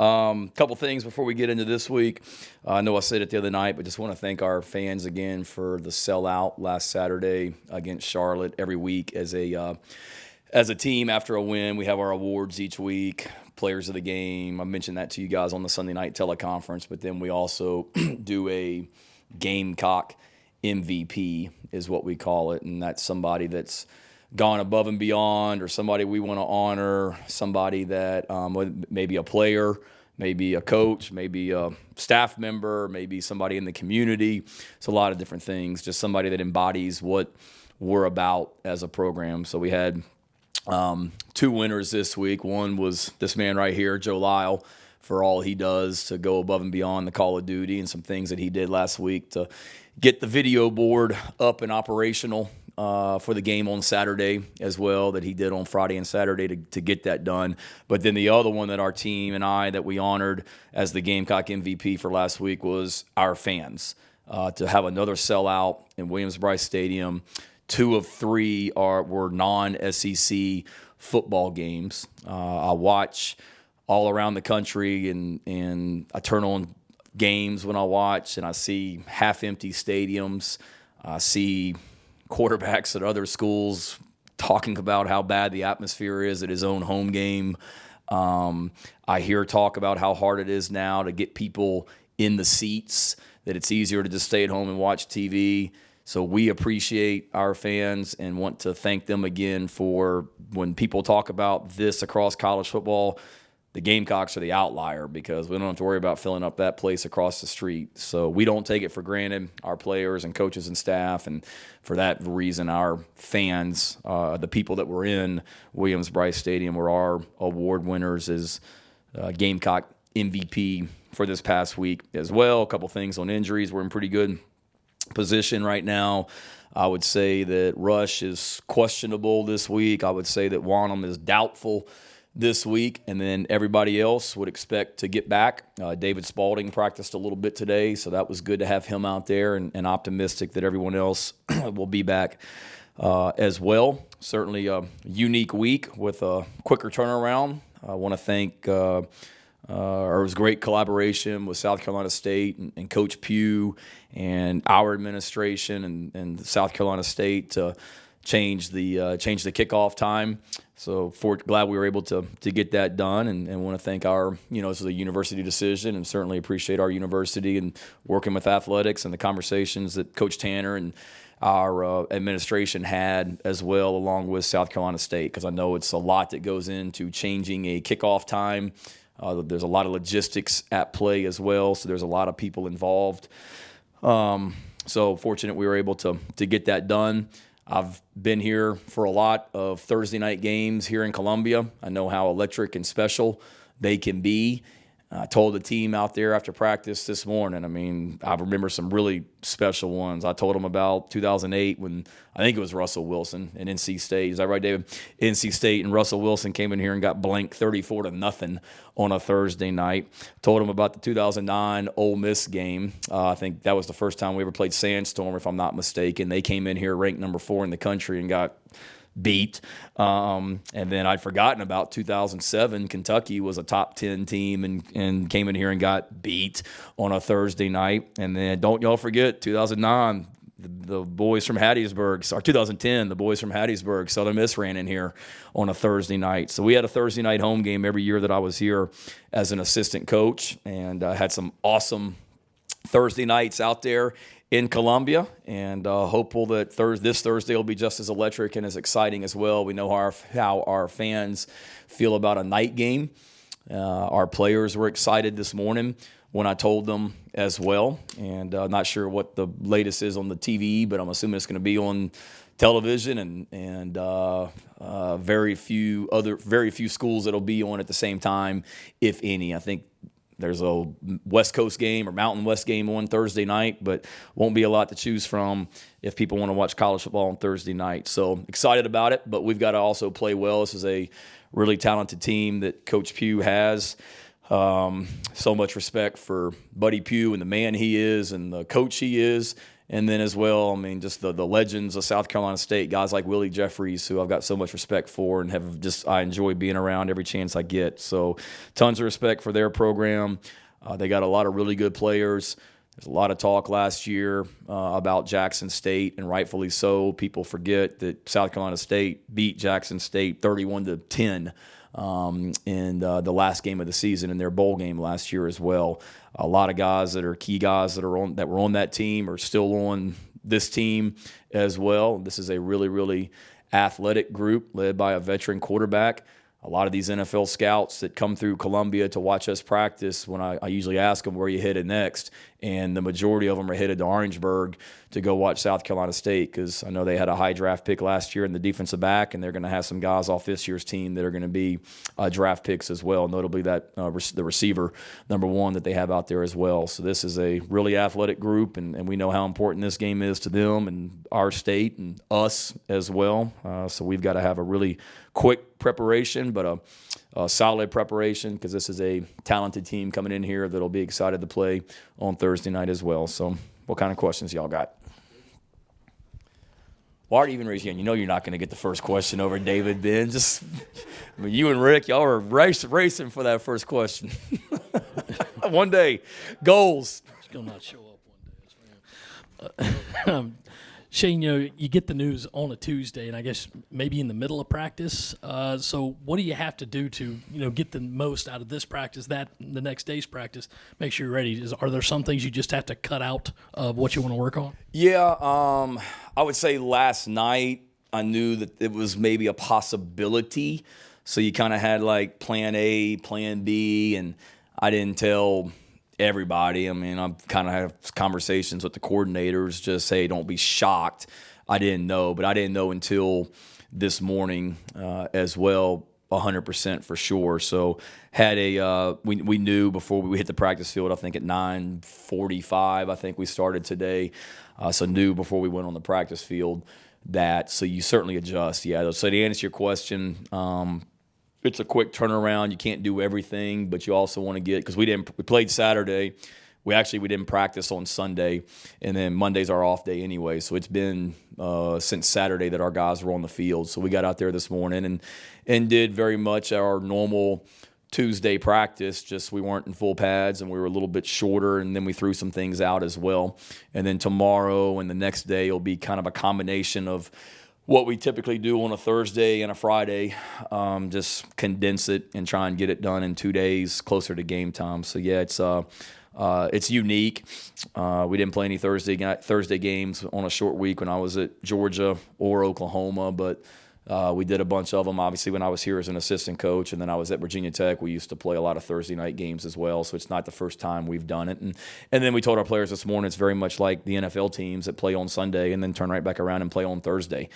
Couple things before we get into this week. I know I said it the other night, but just want to thank our fans again for the sellout last Saturday against Charlotte. Every week as a team after a win, we have our awards each week, players of the game. I mentioned that to you guys on the Sunday night teleconference, but then we also do a Gamecock MVP is what we call it, and that's somebody that's gone above and beyond, or somebody we want to honor, somebody that maybe a player, maybe a coach, maybe a staff member, maybe somebody in the community. It's a lot of different things, just somebody that embodies what we're about as a program. So we had two winners this week. One was this man right here, Joe Lyle, for all he does to go above and beyond the call of duty and some things that he did last week to get the video board up and operational for the game on Saturday as well, that he did on Friday and Saturday to get that done. But then the other one that our team and I that we honored as the Gamecock MVP for last week was our fans. To have another sellout in Williams-Brice Stadium. 2 of 3 were non-SEC football games. I watch all around the country, and I turn on games when I watch, and I see half-empty stadiums. I see quarterbacks at other schools talking about how bad the atmosphere is at his own home game. I hear talk about how hard it is now to get people in the seats, that it's easier to just stay at home and watch TV. So we appreciate our fans and want to thank them again for when people talk about this across college football, the Gamecocks are the outlier because we don't have to worry about filling up that place across the street. So we don't take it for granted, our players and coaches and staff, and for that reason, our fans, the people that were in Williams-Brice Stadium were our award winners as Gamecock MVP for this past week as well. A couple things on injuries. We're in pretty good position right now. I would say that Rush is questionable this week. I would say that Wanham is doubtful this week, and then everybody else would expect to get back. David Spalding practiced a little bit today, so that was good to have him out there, and optimistic that everyone else will be back as well. Certainly a unique week with a quicker turnaround. I want to thank it was great collaboration with South Carolina State and Coach Pugh and our administration and South Carolina State to change the kickoff time. So glad we were able to get that done, and want to thank our, this is a university decision, and certainly appreciate our university and working with athletics and the conversations that Coach Tanner and our administration had as well, along with South Carolina State, because I know it's a lot that goes into changing a kickoff time. There's a lot of logistics at play as well, so there's a lot of people involved. So fortunate we were able to get that done. I've been here for a lot of Thursday night games here in Columbia. I know how electric and special they can be. I told the team out there after practice this morning, I remember some really special ones. I told them about 2008 when I think it was Russell Wilson and NC State. Is that right, David? NC State and Russell Wilson came in here and got blanked 34-0 on a Thursday night. Told them about the 2009 Ole Miss game. I think that was the first time we ever played Sandstorm, if I'm not mistaken. They came in here ranked number 4 in the country and got beat. And then I'd forgotten about 2007. Kentucky was a top 10 team and came in here and got beat on a Thursday night. And then don't y'all forget 2009, the boys from Hattiesburg, or 2010, the boys from Hattiesburg, Southern Miss ran in here on a Thursday night. So we had a Thursday night home game every year that I was here as an assistant coach, and had some awesome Thursday nights out there in Columbia, and hopeful that this Thursday will be just as electric and as exciting as well. We know how our fans feel about a night game. Our players were excited this morning when I told them as well, and not sure what the latest is on the TV, but I'm assuming it's going to be on television, and very few schools that'll be on at the same time, if any. I think there's a West Coast game or Mountain West game on Thursday night, but won't be a lot to choose from if people want to watch college football on Thursday night. So excited about it, but we've got to also play well. This is a really talented team that Coach Pugh has. So much respect for Buddy Pugh and the man he is and the coach he is, And then as well, I mean, just the legends of South Carolina State, guys like Willie Jeffries, who I've got so much respect for and I enjoy being around every chance I get. So tons of respect for their program. They got a lot of really good players. There's a lot of talk last year about Jackson State, and rightfully so. People forget that South Carolina State beat Jackson State 31-10 in the last game of the season in their bowl game last year as well. A lot of guys that are key guys that were on that team are still on this team as well. This is a really, really athletic group led by a veteran quarterback. A lot of these NFL scouts that come through Columbia to watch us practice, when I usually ask them where you headed next, and the majority of them are headed to Orangeburg to go watch South Carolina State, because I know they had a high draft pick last year in the defensive back, and they're going to have some guys off this year's team that are going to be draft picks as well, notably that the receiver, number one, that they have out there as well. So this is a really athletic group, and we know how important this game is to them and our state and us as well. So we've got to have a really quick preparation, but a solid preparation, because this is a talented team coming in here that'll be excited to play on Thursday night as well. So what kind of questions y'all got? Well, Art, even raise your hand. You know you're not going to get the first question over David, Ben. You and Rick, y'all are racing for that first question. One day, goals. It's going to not show up one day. Shane, you get the news on a Tuesday, and I guess maybe in the middle of practice. So what do you have to do to, get the most out of this practice, the next day's practice, make sure you're ready? Are there some things you just have to cut out of what you want to work on? Yeah, I would say last night I knew that it was maybe a possibility. So you kind of had like plan A, plan B, and I didn't tell everybody. I mean, I've kind of had conversations with the coordinators, just say, don't be shocked. I didn't know, but I didn't know until this morning as well, 100% for sure. So had we knew before we hit the practice field, I think at 9:45, I think we started today. So knew before we went on the practice field that, so you certainly adjust. Yeah, so to answer your question, it's a quick turnaround. You can't do everything, but you also want to get, because we played Saturday. We didn't practice on Sunday, and then Monday's our off day anyway. So it's been since Saturday that our guys were on the field. So we got out there this morning and did very much our normal Tuesday practice, just we weren't in full pads and we were a little bit shorter, and then we threw some things out as well. And then tomorrow and the next day will be kind of a combination of what we typically do on a Thursday and a Friday, just condense it and try and get it done in 2 days closer to game time. So yeah, it's unique. We didn't play any Thursday games on a short week when I was at Georgia or Oklahoma, but we did a bunch of them, obviously, when I was here as an assistant coach, and then I was at Virginia Tech. We used to play a lot of Thursday night games as well, so it's not the first time we've done it. And then we told our players this morning it's very much like the NFL teams that play on Sunday and then turn right back around and play on Thursday.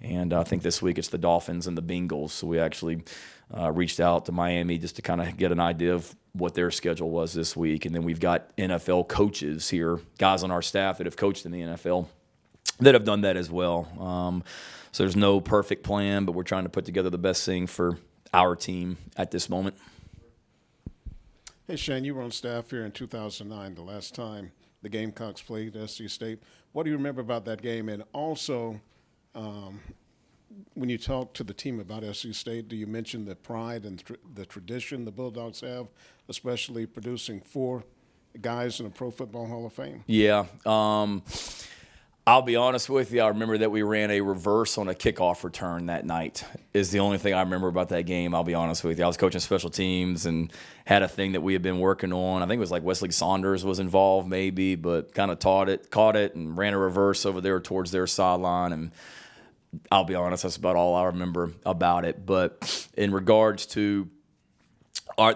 And I think this week it's the Dolphins and the Bengals, so we actually reached out to Miami just to kind of get an idea of what their schedule was this week. And then we've got NFL coaches here, guys on our staff that have coached in the NFL that have done that as well. So there's no perfect plan, but we're trying to put together the best thing for our team at this moment. Hey, Shane, you were on staff here in 2009, the last time the Gamecocks played SC State. What do you remember about that game? And also, when you talk to the team about SC State, do you mention the pride and the tradition the Bulldogs have, especially producing 4 guys in the Pro Football Hall of Fame? Yeah. I'll be honest with you. I remember that we ran a reverse on a kickoff return that night is the only thing I remember about that game. I'll be honest with you. I was coaching special teams and had a thing that we had been working on. I think it was like Wesley Saunders was involved maybe, but kind of caught it and ran a reverse over there towards their sideline. And I'll be honest, that's about all I remember about it. But in regards to our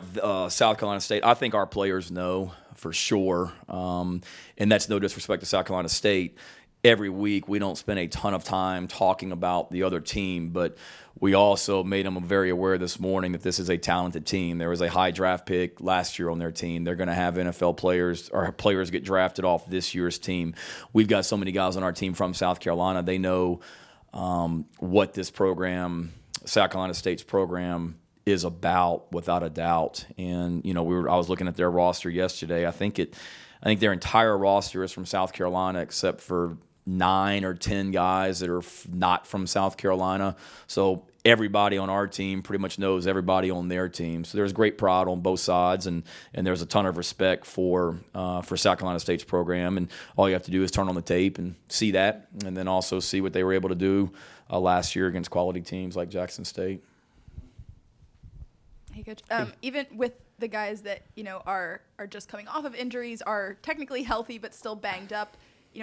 South Carolina State, I think our players know for sure. And that's no disrespect to South Carolina State. Every week we don't spend a ton of time talking about the other team, but we also made them very aware this morning that this is a talented team. There was a high draft pick last year on their team. They're going to have NFL players or players get drafted off this year's team. We've got so many guys on our team from South Carolina. They know what this program, South Carolina State's program, is about, without a doubt. And I was looking at their roster yesterday. I think their entire roster is from South Carolina, except for 9 or 10 guys that are not from South Carolina. So everybody on our team pretty much knows everybody on their team. So there's great pride on both sides, and there's a ton of respect for South Carolina State's program. And all you have to do is turn on the tape and see that, and then also see what they were able to do last year against quality teams like Jackson State. Hey, Coach. Even with the guys that are just coming off of injuries, are technically healthy but still banged up,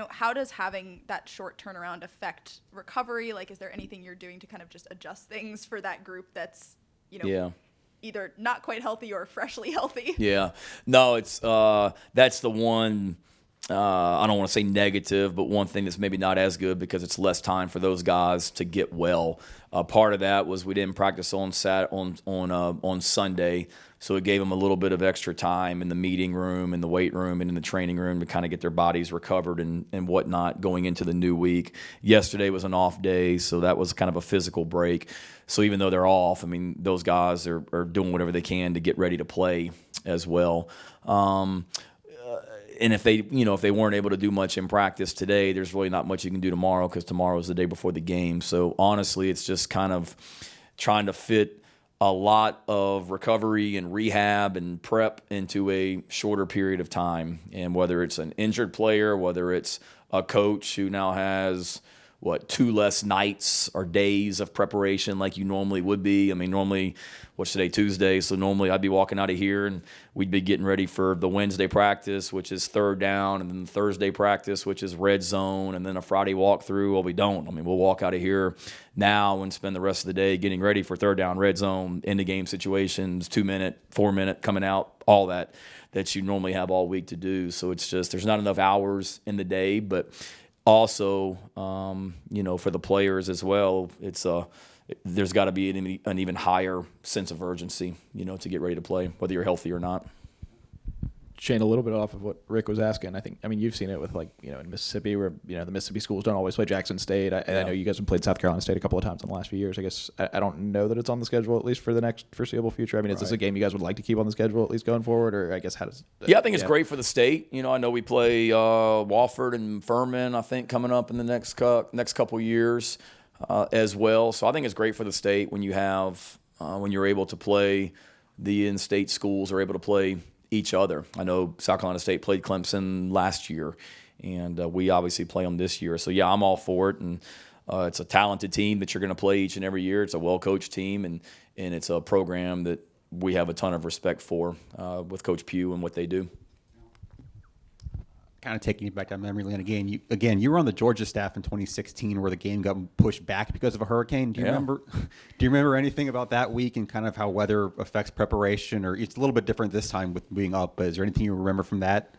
how does having that short turnaround affect recovery? Like, is there anything you're doing to kind of just adjust things for that group that's, either not quite healthy or freshly healthy? Yeah. No, it's that's the one, I don't want to say negative, but one thing that's maybe not as good because it's less time for those guys to get well. Part of that was we didn't practice on Sunday, so it gave them a little bit of extra time in the meeting room, in the weight room, and in the training room to kind of get their bodies recovered and whatnot going into the new week. Yesterday was an off day, so that was kind of a physical break. So even though they're off, I mean, those guys are doing whatever they can to get ready to play as well. And if they weren't able to do much in practice today, there's really not much you can do tomorrow because tomorrow is the day before the game. So honestly, it's just kind of trying to fit a lot of recovery and rehab and prep into a shorter period of time. And whether it's an injured player, whether it's a coach who now has 2 less nights or days of preparation like you normally would be. I mean, normally, what's today, Tuesday? So normally I'd be walking out of here and we'd be getting ready for the Wednesday practice, which is third down, and then the Thursday practice, which is red zone, and then a Friday walkthrough. Well, we don't. I mean, we'll walk out of here now and spend the rest of the day getting ready for third down, red zone, end of game situations, 2-minute, 4-minute, coming out, all that you normally have all week to do. So it's just there's not enough hours in the day, but also, for the players as well, there's got to be an even higher sense of urgency, to get ready to play, whether you're healthy or not. Shane, a little bit off of what Rick was asking. I mean, you've seen it with in Mississippi where, the Mississippi schools don't always play Jackson State. I know you guys have played South Carolina State a couple of times in the last few years. I guess I don't know that it's on the schedule, at least for the next foreseeable future. I mean, is this a game you guys would like to keep on the schedule at least going forward? Or I guess how does I think it's great for the state. I know we play Wofford and Furman, I think, coming up in the next couple years as well. So I think it's great for the state when you have when you're able to play the in-state schools are able to play each other. I know South Carolina State played Clemson last year, and we obviously play them this year. So, yeah, I'm all for it. And it's a talented team that you're going to play each and every year. It's a well-coached team, and it's a program that we have a ton of respect for with Coach Pugh and what they do. Kind of taking you back down memory lane again. You were on the Georgia staff in 2016, where the game got pushed back because of a hurricane. Do you remember? Do you remember anything about that week and kind of how weather affects preparation? Or it's a little bit different this time with being up. But is there anything you remember from that?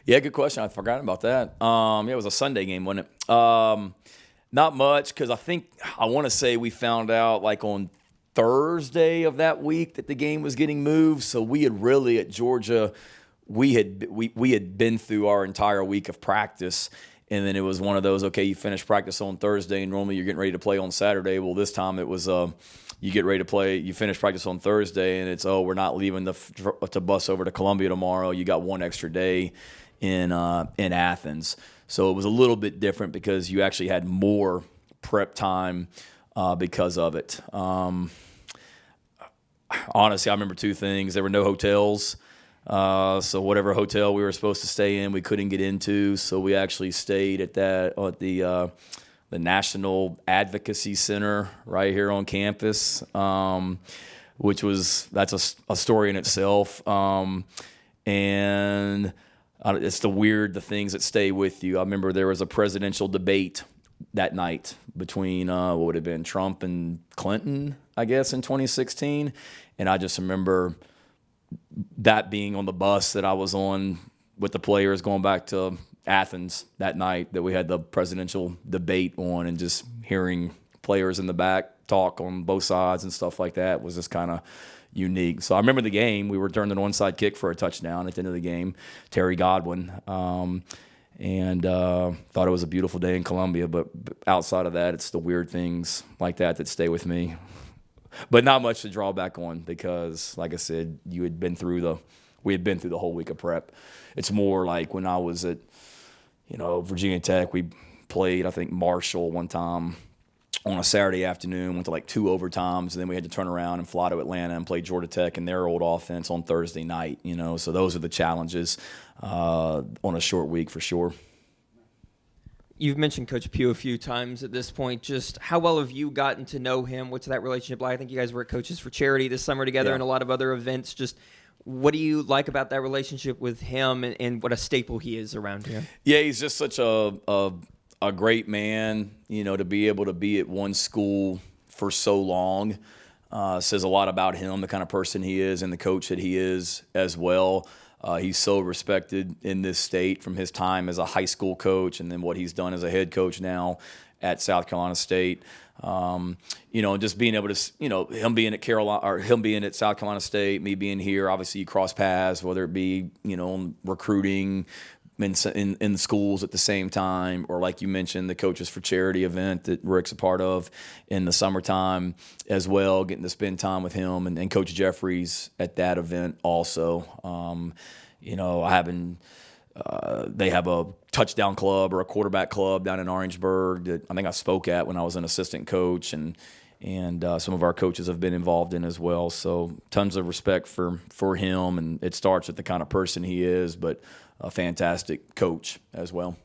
Yeah, good question. I'd forgotten about that. It was a Sunday game, wasn't it? Not much, because I want to say we found out like on Thursday of that week that the game was getting moved. So we had really at Georgia. We had been through our entire week of practice, and then it was one of those, okay, you finish practice on Thursday, and normally you're getting ready to play on Saturday. Well, this time it was you get ready to play, you finish practice on Thursday, and it's, we're not leaving to bus over to Columbia tomorrow. You got one extra day in Athens. So it was a little bit different because you actually had more prep time because of it. Honestly, I remember 2 things. There were no hotels. So whatever hotel we were supposed to stay in, we couldn't get into. So we actually stayed at the National Advocacy Center right here on campus, that's a story in itself. And it's the things that stay with you. I remember there was a presidential debate that night between what would have been Trump and Clinton, I guess, in 2016. And I just remember that being on the bus that I was on with the players going back to Athens that night, that we had the presidential debate on, and just hearing players in the back talk on both sides and stuff like that was just kind of unique. So I remember the game. We returned an onside kick for a touchdown at the end of the game, Terry Godwin, and thought it was a beautiful day in Columbia. But outside of that, it's the weird things like that stay with me. but not much to draw back on because, like I said, we had been through the whole week of prep. It's more like when I was at, Virginia Tech, we played, I think, Marshall one time on a Saturday afternoon, went to like 2 overtimes, and then we had to turn around and fly to Atlanta and play Georgia Tech and their old offense on Thursday night, So those are the challenges on a short week for sure. You've mentioned Coach Pugh a few times at this point. Just how well have you gotten to know him? What's that relationship like? I think you guys were at Coaches for Charity this summer together and a lot of other events. Just what do you like about that relationship with him and what a staple he is around here? Yeah, he's just such a great man, to be able to be at one school for so long. Says a lot about him, the kind of person he is and the coach that he is as well. He's so respected in this state from his time as a high school coach and then what he's done as a head coach now at South Carolina State. Just being able to, him being at Carolina or him being at South Carolina State, me being here, obviously you cross paths, whether it be, recruiting in schools at the same time, or like you mentioned, the Coaches for Charity event that Rick's a part of in the summertime as well, getting to spend time with him and Coach Jeffries at that event also. They have a touchdown club or a quarterback club down in Orangeburg that I think I spoke at when I was an assistant coach, and some of our coaches have been involved in as well. So tons of respect for him, and it starts with the kind of person he is, but a fantastic coach as well.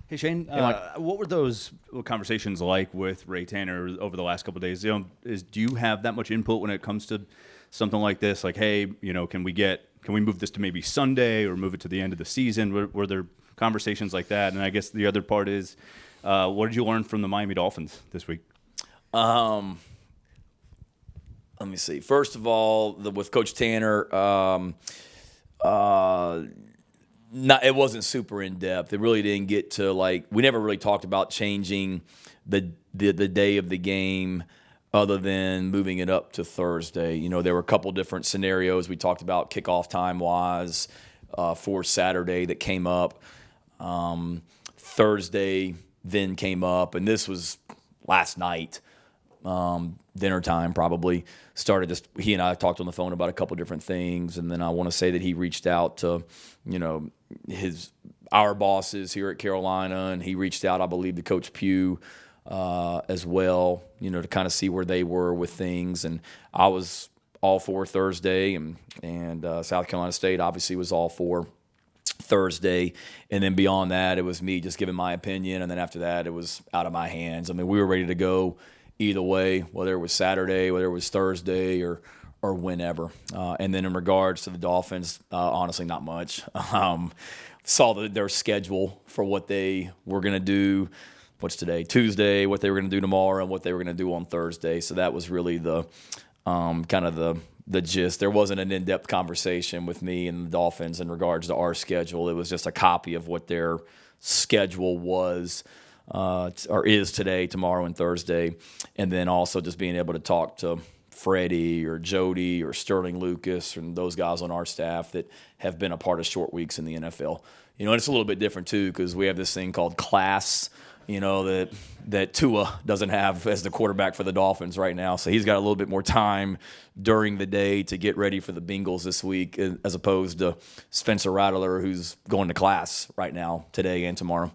Hey, Shane, what were those conversations like with Ray Tanner over the last couple of days? Do you have that much input when it comes to something like this? Like, hey, can we move this to maybe Sunday or move it to the end of the season? Were there conversations like that? And I guess the other part is, what did you learn from the Miami Dolphins this week? Let me see. First of all, with Coach Tanner, it wasn't super in depth. It really didn't get to we never really talked about changing the day of the game other than moving it up to Thursday. There were a couple different scenarios we talked about kickoff time wise for Saturday that came up. Thursday then came up, and this was last night. Dinner time probably started. He and I talked on the phone about a couple different things, and then I want to say that he reached out to our bosses here at Carolina, and he reached out, I believe, to Coach Pugh as well, to kind of see where they were with things. And I was all for Thursday, and South Carolina State obviously was all for Thursday, and then beyond that, it was me just giving my opinion, and then after that, it was out of my hands. I mean, we were ready to go either way, whether it was Saturday, whether it was Thursday, or whenever. And then in regards to the Dolphins, honestly, not much. Saw their schedule for what they were going to do. What's today? Tuesday, what they were going to do tomorrow, and what they were going to do on Thursday. So that was really the kind of the gist. There wasn't an in-depth conversation with me and the Dolphins in regards to our schedule. It was just a copy of what their schedule was or is today, tomorrow, and Thursday. And then also just being able to talk to Freddie or Jody or Sterling Lucas and those guys on our staff that have been a part of short weeks in the NFL. And it's a little bit different too because we have this thing called class, that Tua doesn't have as the quarterback for the Dolphins right now. So he's got a little bit more time during the day to get ready for the Bengals this week as opposed to Spencer Rattler, who's going to class right now, today and tomorrow.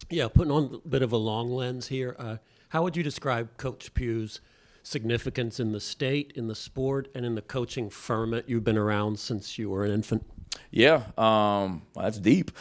Yeah, putting on a bit of a long lens here. How would you describe Coach Pugh's significance in the state, in the sport, and in the coaching firmament you've been around since you were an infant? Yeah, that's deep.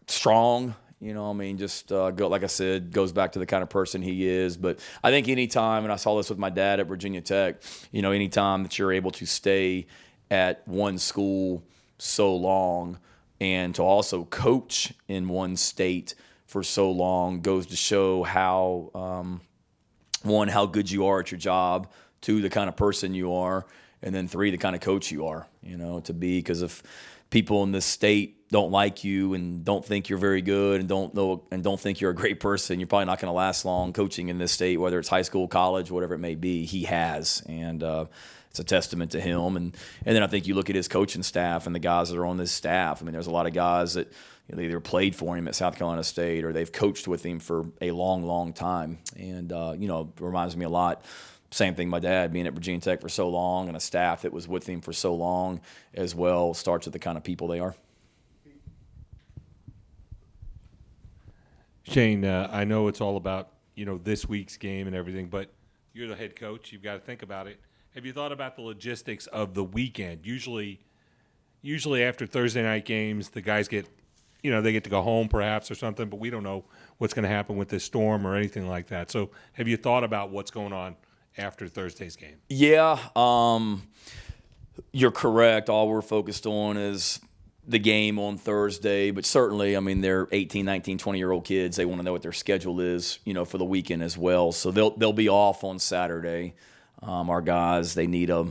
Strong, like I said, goes back to the kind of person he is. But I think anytime, and I saw this with my dad at Virginia Tech, anytime that you're able to stay at one school so long and to also coach in one state for so long goes to show how, one, how good you are at your job, two, the kind of person you are, and then three, the kind of coach you are, to be. Because if people in this state don't like you and don't think you're very good and don't think you're a great person, you're probably not going to last long coaching in this state, whether it's high school, college, whatever it may be. He has, and it's a testament to him. And then I think you look at his coaching staff and the guys that are on this staff. I mean, there's a lot of guys that they either played for him at South Carolina State or they've coached with him for a long, long time. And, it reminds me a lot. Same thing, my dad being at Virginia Tech for so long and a staff that was with him for so long as well starts with the kind of people they are. Shane, I know it's all about, this week's game and everything, but you're the head coach. You've got to think about it. Have you thought about the logistics of the weekend? Usually after Thursday night games, the guys get, they get to go home perhaps or something, but we don't know what's going to happen with this storm or anything like that. So have you thought about what's going on after Thursday's game? Yeah, you're correct. All we're focused on is the game on Thursday, but certainly, they're 18, 19, 20-year-old kids. They want to know what their schedule is, for the weekend as well. So they'll be off on Saturday. Our guys, they need a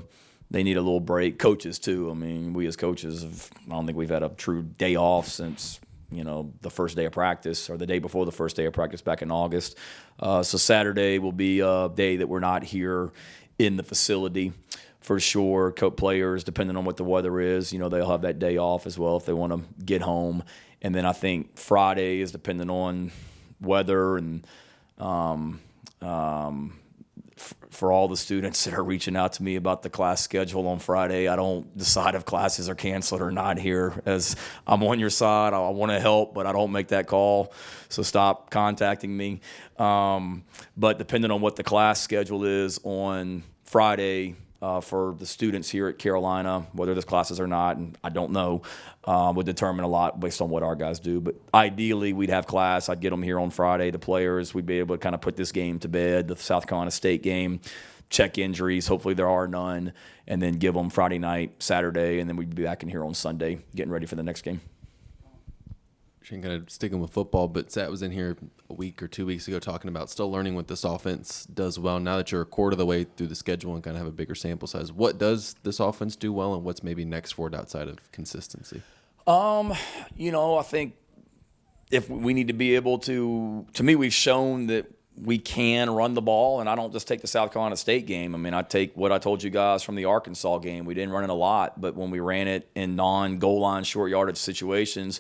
little break. Coaches too. We as coaches, I don't think we've had a true day off since the first day of practice or the day before the first day of practice back in August. So Saturday will be a day that we're not here in the facility. For sure, players, depending on what the weather is, they'll have that day off as well if they want to get home. And then I think Friday is depending on weather and for all the students that are reaching out to me about the class schedule on Friday, I don't decide if classes are canceled or not here. As I'm on your side, I want to help, but I don't make that call. So stop contacting me. But depending on what the class schedule is on Friday, for the students here at Carolina, whether there's classes or not, and I don't know, would determine a lot based on what our guys do. But ideally, we'd have class. I'd get them here on Friday, the players. We'd be able to kind of put this game to bed, the South Carolina State game, check injuries. Hopefully there are none, and then give them Friday night, Saturday, and then we'd be back in here on Sunday getting ready for the next game. Shane, kind of sticking with football, but Sat was in here a week or 2 weeks ago talking about still learning what this offense does well. Now that you're a quarter of the way through the schedule and kind of have a bigger sample size, what does this offense do well, and what's maybe next for it outside of consistency? I think if we need to be able to me, we've shown that we can run the ball, and I don't just take the South Carolina State game. I take what I told you guys from the Arkansas game. We didn't run it a lot, but when we ran it in non-goal line, short yardage situations,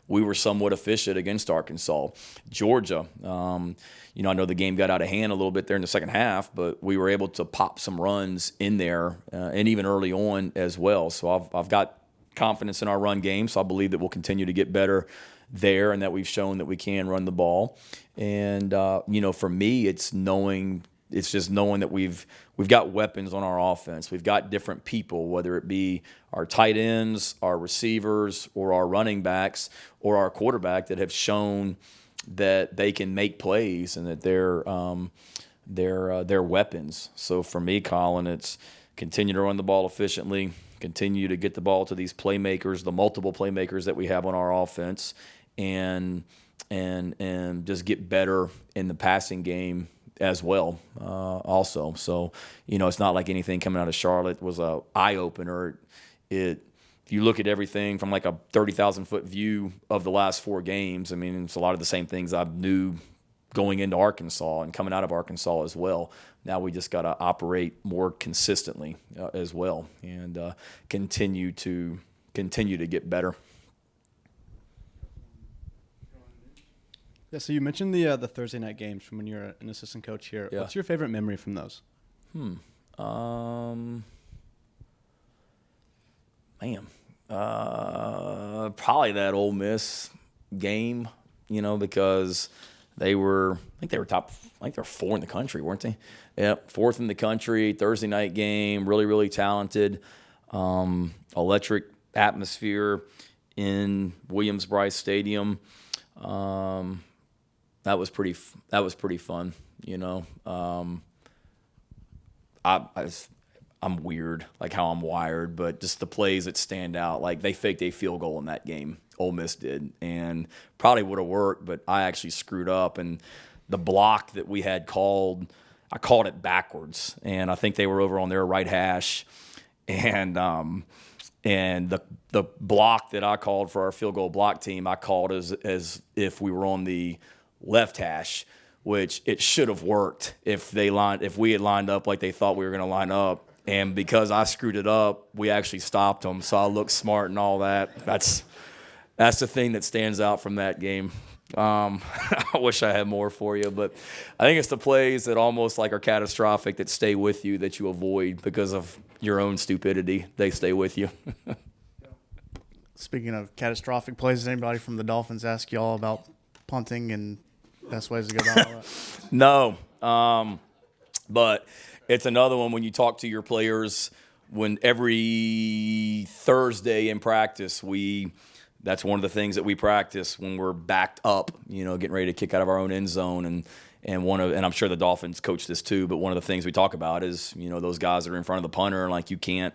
we were somewhat efficient against Arkansas. Georgia, I know the game got out of hand a little bit there in the second half, but we were able to pop some runs in there and even early on as well. So I've got confidence in our run game, so I believe that we'll continue to get better there and that we've shown that we can run the ball. And, for me, it's just knowing that we've got weapons on our offense. We've got different people, whether it be our tight ends, our receivers, or our running backs, or our quarterback that have shown that they can make plays and that they're weapons. So for me, Colin, it's continue to run the ball efficiently, continue to get the ball to these playmakers, the multiple playmakers that we have on our offense, and just get better in the passing game as well, also. So, it's not like anything coming out of Charlotte was a eye-opener. If you look at everything from like a 30,000-foot view of the last 4 games, it's a lot of the same things I knew going into Arkansas and coming out of Arkansas as well. Now we just got to operate more consistently as well and continue to get better. Yeah, so you mentioned the Thursday night games from when you were an assistant coach here. Yeah. What's your favorite memory from those? Probably that Ole Miss game, because they were 4 in the country, weren't they? Yep, 4th in the country, Thursday night game, really, really talented, electric atmosphere in Williams-Brice Stadium. That was pretty fun, I'm weird, like how I'm wired, but just the plays that stand out, like they faked a field goal in that game, Ole Miss did, and probably would have worked, but I actually screwed up, and the block that we had called, I called it backwards, and I think they were over on their right hash, and the block that I called for our field goal block team, I called as if we were on the left hash, which it should have worked if we had lined up like they thought we were going to line up. And because I screwed it up, we actually stopped them. So I looked smart and all that. That's That's the thing that stands out from that game. I wish I had more for you, but I think it's the plays that almost like are catastrophic that stay with you that you avoid because of your own stupidity. They stay with you. Speaking of catastrophic plays, does anybody from the Dolphins ask y'all about punting and best ways to go about all that? No, but it's another one when you talk to your players. When every Thursday in practice, that's one of the things that we practice when we're backed up, getting ready to kick out of our own end zone. And I'm sure the Dolphins coach this too, but one of the things we talk about is, those guys that are in front of the punter, like you got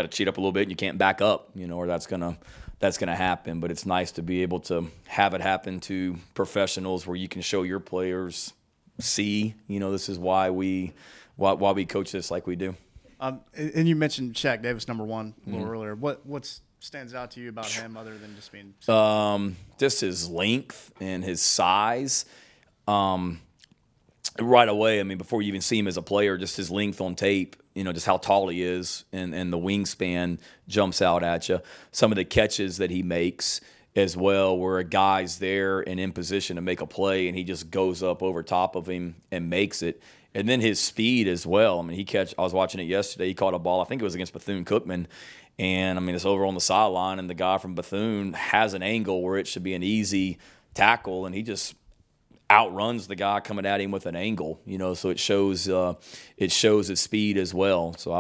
to cheat up a little bit and you can't back up, or that's gonna happen. But it's nice to be able to have it happen to professionals where you can show your players, this is why we coach this like we do. And you mentioned Shaq Davis, number one, a little earlier. What stands out to you about him other than just being just his length and his size. Right away, before you even see him as a player, just his length on tape, just how tall he is and the wingspan jumps out at you. Some of the catches that he makes as well, where a guy's there and in position to make a play and he just goes up over top of him and makes it. And then his speed as well. I was watching it yesterday. He caught a ball, I think it was against Bethune-Cookman. And, it's over on the sideline, and the guy from Bethune has an angle where it should be an easy tackle, and he just outruns the guy coming at him with an angle, so it shows his speed as well. So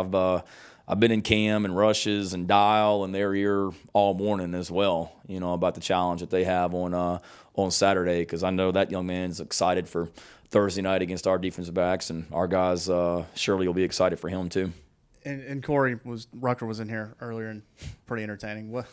I've been in Cam and Rushes and Dial and their ear all morning as well, about the challenge that they have on Saturday, because I know that young man's excited for Thursday night against our defensive backs, and our guys surely will be excited for him too. And Corey Rucker was in here earlier and pretty entertaining. What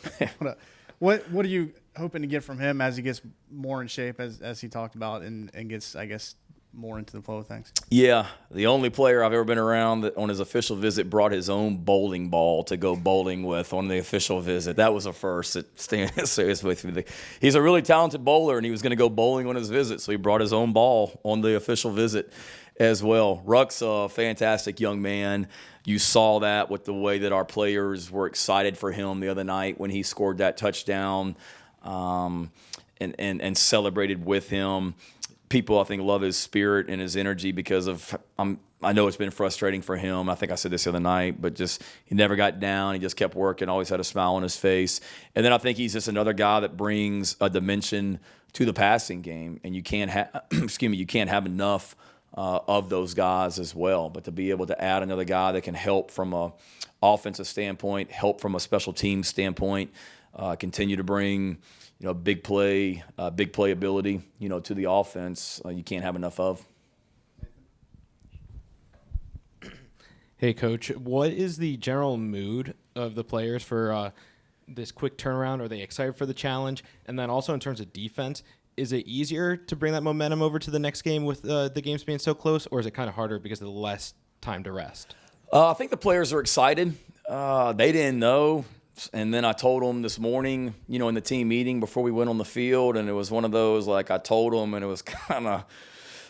are you hoping to get from him as he gets more in shape, as he talked about, and gets, I guess, more into the flow of things? Yeah, the only player I've ever been around that on his official visit brought his own bowling ball to go bowling with on the official visit. That was a first. With me. He's a really talented bowler, and he was going to go bowling on his visit, so he brought his own ball on the official visit as well. Ruck's a fantastic young man. You saw that with the way that our players were excited for him the other night when he scored that touchdown and celebrated with him. People, I think, love his spirit and his energy because of I know it's been frustrating for him. I think I said this the other night, but just he never got down. He just kept working, always had a smile on his face. And then I think he's just another guy that brings a dimension to the passing game, and you can't have enough of those guys as well. But to be able to add another guy that can help from a offensive standpoint, help from a special team standpoint, continue to bring big play ability to the offense, you can't have enough of. Hey, Coach, what is the general mood of the players for this quick turnaround? Are they excited for the challenge? And then also in terms of defense, is it easier to bring that momentum over to the next game with the games being so close, or is it kind of harder because of the less time to rest? I think the players are excited. They didn't know. And then I told them this morning, in the team meeting before we went on the field, and it was one of those, like I told them, and it was kind of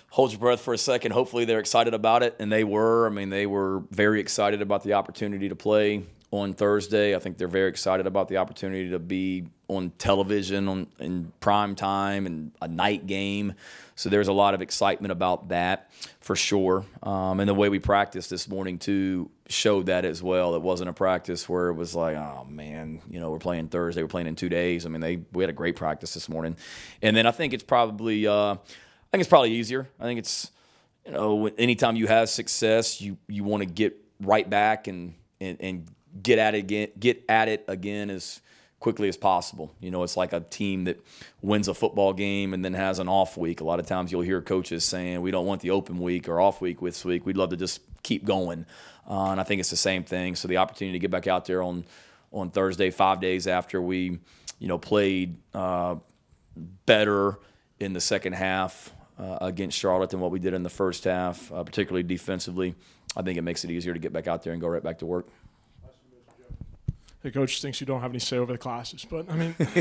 hold your breath for a second. Hopefully they're excited about it, and they were. They were very excited about the opportunity to play on Thursday. I think they're very excited about the opportunity to be on television in prime time and a night game. So there's a lot of excitement about that for sure. And the way we practiced this morning too showed that as well. It wasn't a practice where it was like, oh man, we're playing Thursday, we're playing in 2 days. We had a great practice this morning. And then I think it's probably easier. I think it's, anytime you have success, you want to get right back and get at it again as quickly as possible. It's like a team that wins a football game and then has an off week. A lot of times you'll hear coaches saying, we don't want the open week or off week this week. We'd love to just keep going. And I think it's the same thing. So the opportunity to get back out there on Thursday, 5 days after we, played better in the second half against Charlotte than what we did in the first half, particularly defensively, I think it makes it easier to get back out there and go right back to work. Hey, Coach, thinks you don't have any say over the classes, but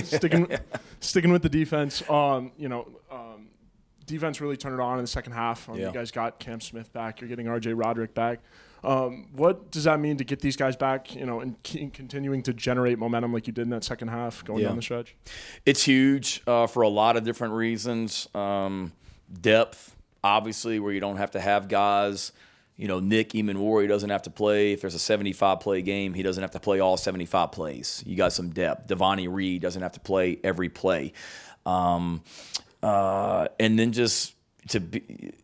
sticking with the defense, defense really turned it on in the second half. Yeah. You guys got Cam Smith back. You're getting R.J. Roderick back. What does that mean to get these guys back, and continuing to generate momentum like you did in that second half going down the stretch? It's huge for a lot of different reasons. Depth, obviously, where you don't have to have guys. Nick Eamon-Wari doesn't have to play. If there's a 75-play game, he doesn't have to play all 75 plays. You got some depth. Devontae Reed doesn't have to play every play. And then just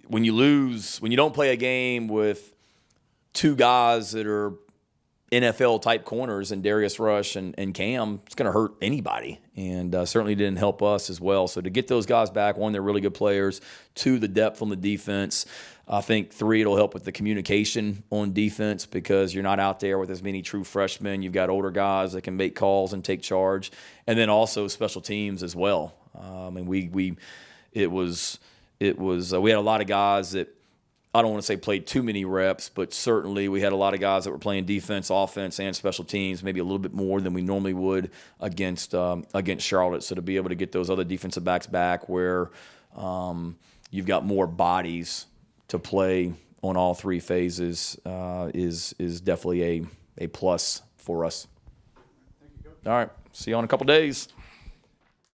when you don't play a game with two guys that are NFL-type corners and Darius Rush and Cam, it's going to hurt anybody, and certainly didn't help us as well. So to get those guys back, one, they're really good players. Two, the depth on the defense. I think 3, it'll help with the communication on defense because you're not out there with as many true freshmen. You've got older guys that can make calls and take charge, and then also special teams as well. We had a lot of guys that, I don't want to say played too many reps, but certainly we had a lot of guys that were playing defense, offense, and special teams, maybe a little bit more than we normally would against Charlotte. So to be able to get those other defensive backs back where you've got more bodies to play on all 3 phases is definitely a plus for us. All right, see you in a couple days.